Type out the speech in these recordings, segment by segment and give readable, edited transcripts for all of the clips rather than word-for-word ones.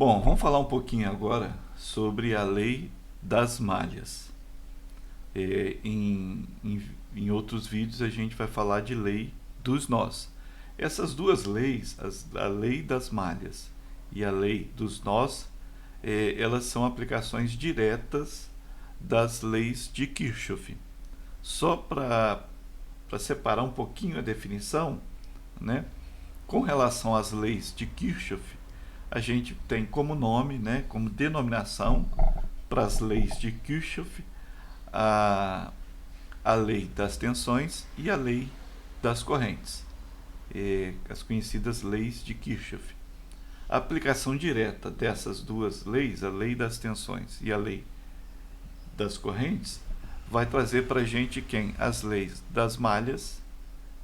Bom, vamos falar um pouquinho agora sobre a lei das malhas. Em outros vídeos a gente vai falar de lei dos nós. Essas duas leis, a lei das malhas e a lei dos nós, elas são aplicações diretas das leis de Kirchhoff. Só para separar um pouquinho a definição, né? Com relação às leis de Kirchhoff, a gente tem como nome, né, como denominação para as leis de Kirchhoff, a, a lei das tensões e a lei das correntes, as conhecidas leis de Kirchhoff. A aplicação direta dessas duas leis, a lei das tensões e a lei das correntes, vai trazer para a gente as leis das malhas,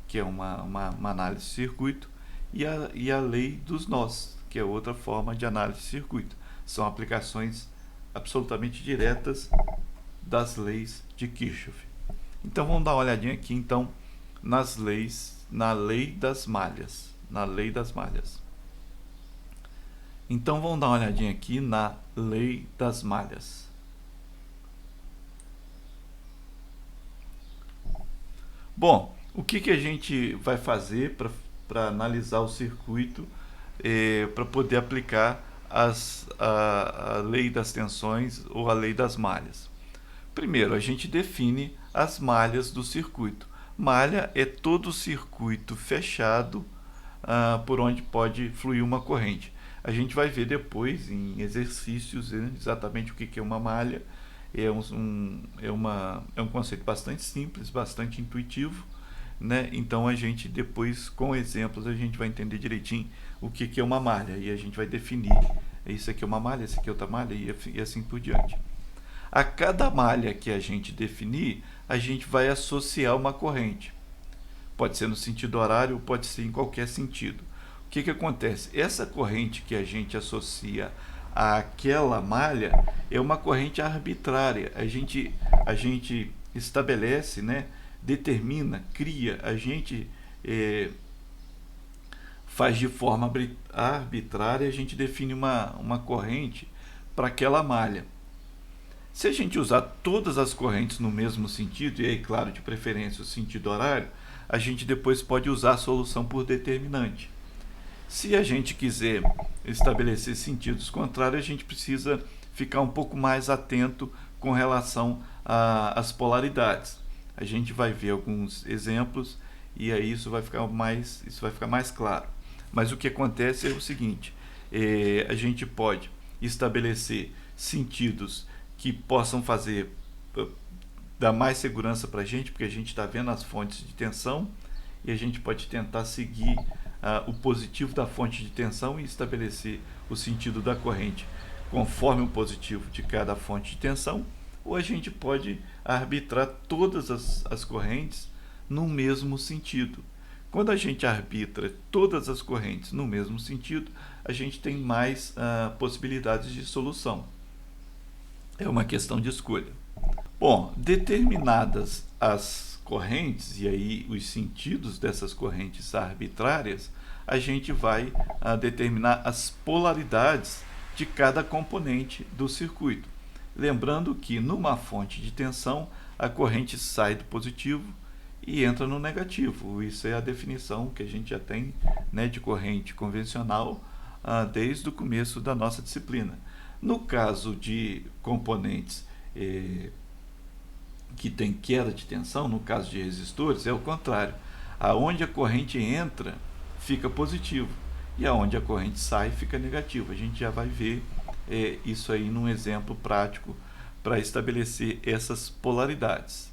que é uma análise de circuito, e a lei dos nós, que é outra forma de análise de circuito. São aplicações absolutamente diretas das leis de Kirchhoff. Então vamos dar uma olhadinha aqui então na lei das malhas, Então vamos dar uma olhadinha aqui na lei das malhas. Bom, o que a gente vai fazer para analisar o circuito, para poder aplicar a lei das tensões ou a lei das malhas? Primeiro, a gente define as malhas do circuito. Malha é todo o circuito fechado por onde pode fluir uma corrente. A gente vai ver depois em exercícios, né, exatamente o que é uma malha. É um conceito bastante simples, bastante intuitivo, né? Então a gente depois, com exemplos, a gente vai entender direitinho o que é uma malha e a gente vai definir: isso aqui é uma malha, isso aqui é outra malha e assim por diante. A cada malha que a gente definir, a gente vai associar uma corrente. Pode ser no sentido horário, pode ser em qualquer sentido. O que acontece? Essa corrente que a gente associa àquela malha é uma corrente arbitrária. A gente estabelece, né, determina, cria, a gente faz de forma arbitrária, a gente define uma corrente para aquela malha. Se a gente usar todas as correntes no mesmo sentido, e aí, claro, de preferência o sentido horário, a gente depois pode usar a solução por determinante. Se a gente quiser estabelecer sentidos contrários, a gente precisa ficar um pouco mais atento com relação às polaridades. A gente vai ver alguns exemplos e aí isso vai ficar mais claro. Mas o que acontece é o seguinte: a gente pode estabelecer sentidos que possam dar mais segurança para a gente, porque a gente está vendo as fontes de tensão, e a gente pode tentar seguir o positivo da fonte de tensão e estabelecer o sentido da corrente conforme o positivo de cada fonte de tensão, ou a gente pode arbitrar todas as correntes no mesmo sentido. Quando a gente arbitra todas as correntes no mesmo sentido, a gente tem mais possibilidades de solução. É uma questão de escolha. Bom, determinadas as correntes e aí os sentidos dessas correntes arbitrárias, a gente vai determinar as polaridades de cada componente do circuito. Lembrando que numa fonte de tensão a corrente sai do positivo e entra no negativo. Isso é a definição que a gente já tem, né, de corrente convencional desde o começo da nossa disciplina. No caso de componentes que tem queda de tensão, no caso de resistores, é o contrário. Aonde a corrente entra, fica positivo, e aonde a corrente sai, fica negativo. A gente já vai ver isso aí num exemplo prático para estabelecer essas polaridades.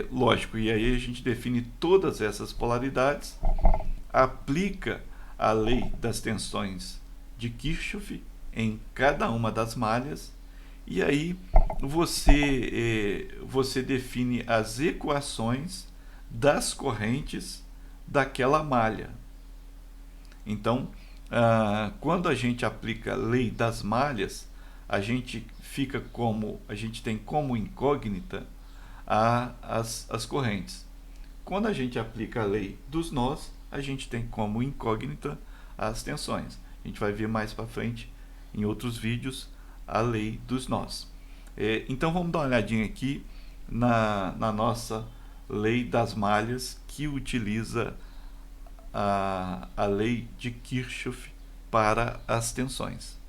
Lógico, e aí a gente define todas essas polaridades, aplica a lei das tensões de Kirchhoff em cada uma das malhas, e aí você define as equações das correntes daquela malha. Então, quando a gente aplica a lei das malhas, a gente tem como incógnita as correntes. Quando a gente aplica a lei dos nós, a gente tem como incógnita as tensões. A gente vai ver mais para frente em outros vídeos a lei dos nós. Então vamos dar uma olhadinha aqui na nossa lei das malhas, que utiliza a lei de Kirchhoff para as tensões.